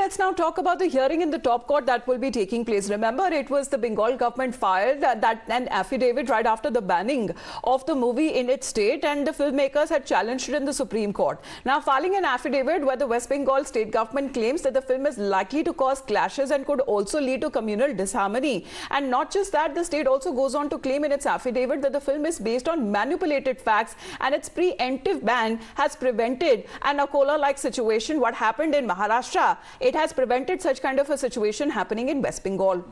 let's now talk about the hearing in the top court that will be taking place. Remember, it was the Bengal government filed an affidavit right after the banning of the movie in its state, and the filmmakers had challenged it in the Supreme Court. Now, filing an affidavit where the West Bengal state government claims that the film is likely to cause clashes and could also lead to communal disharmony. And not just that, the state also goes on to claim in its affidavit that the film is based on manipulated facts and its preemptive ban has prevented an Akola-like situation. What happened in Maharashtra, it has prevented such kind of a situation happening in West Bengal.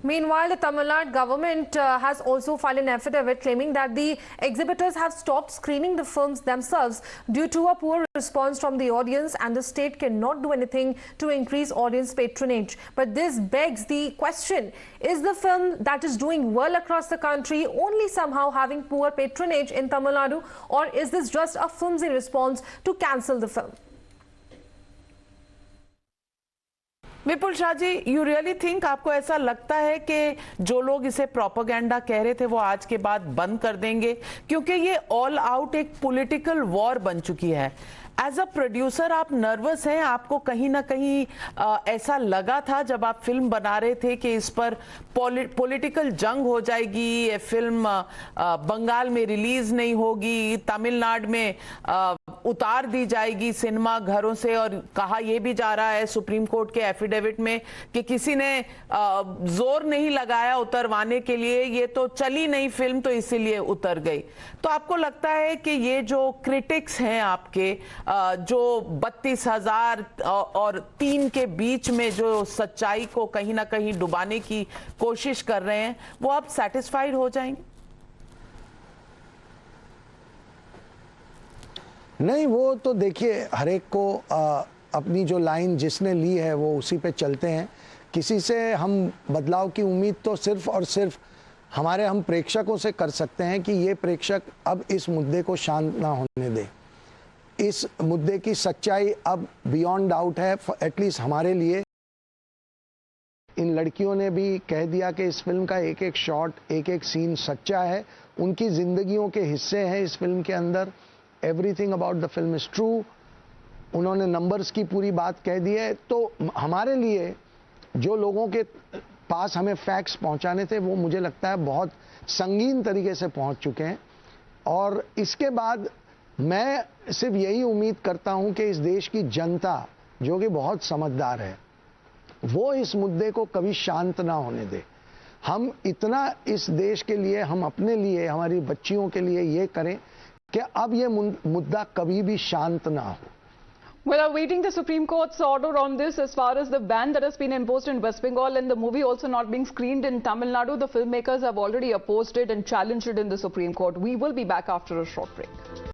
Meanwhile, the Tamil Nadu government has also filed an affidavit claiming that the exhibitors have stopped screening the films themselves due to a poor response from the audience, and the state cannot do anything to increase audience patronage. But this begs the question, is the film that is doing well across the country only somehow having poor patronage in Tamil Nadu, or is this just a flimsy response to cancel the film? Vipul Shah ji, you really think, आपको ऐसा लगता है कि जो लोग इसे propaganda कह रहे थे वो आज के बाद बंद कर देंगे? क्योंकि ये ऑल आउट एक पॉलिटिकल वॉर बन चुकी है। एज अ प्रोड्यूसर आप नर्वस हैं? आपको कहीं ना कहीं ऐसा लगा था जब आप फिल्म बना रहे थे कि इस पर पॉलिटिकल जंग हो जाएगी, ये फिल्म बंगाल में रिलीज नहीं होगी, तमिलनाडु में उतार दी जाएगी सिनेमा घरों से, और कहा यह भी जा रहा है सुप्रीम कोर्ट के एफिडेविट में कि किसी ने जोर नहीं लगाया उतरवाने के लिए, ये तो चली नहीं फिल्म तो इसीलिए उतर गई। तो आपको लगता है कि ये जो क्रिटिक्स हैं आपके, जो 32,000 और 3 के बीच में जो सच्चाई को कहीं ना कहीं डुबाने की कोशिश कर रहे हैं, वो अब सेटिस्फाइड हो जाएंगे? नहीं, वो तो देखिए, हर एक को अपनी जो लाइन जिसने ली है वो उसी पे चलते हैं। किसी से हम बदलाव की उम्मीद तो सिर्फ और सिर्फ हम प्रेक्षकों से कर सकते हैं कि ये प्रेक्षक अब इस मुद्दे को शांत ना होने दे। इस मुद्दे की सच्चाई अब बियॉन्ड डाउट है, एटलीस्ट हमारे लिए। इन लड़कियों ने भी कह दिया कि इस फिल्म का एक एक शॉट, एक एक सीन सच्चा है, उनकी जिंदगियों के हिस्से हैं इस फिल्म के अंदर। Everything about the film is true. उन्होंने नंबर्स की पूरी बात कह दी है। तो हमारे लिए जो लोगों के पास हमें फैक्ट्स पहुंचाने थे वो मुझे लगता है बहुत संगीन तरीके से पहुंच चुके हैं, और इसके बाद मैं सिर्फ यही उम्मीद करता हूं कि इस देश की जनता, जो कि बहुत समझदार है, वो इस मुद्दे को कभी शांत ना होने दे। हम इतना इस देश के लिए, हम अपने लिए, हमारी बच्चियों के लिए ये करें कि अब ये मुद्दा कभी भी शांत ना हो। Well, awaiting the Supreme Court's order on this as far as the ban that has been imposed in West Bengal and the movie also not being screened in Tamil Nadu, the filmmakers have already opposed it and challenged it in the Supreme Court. We will be back after a short break.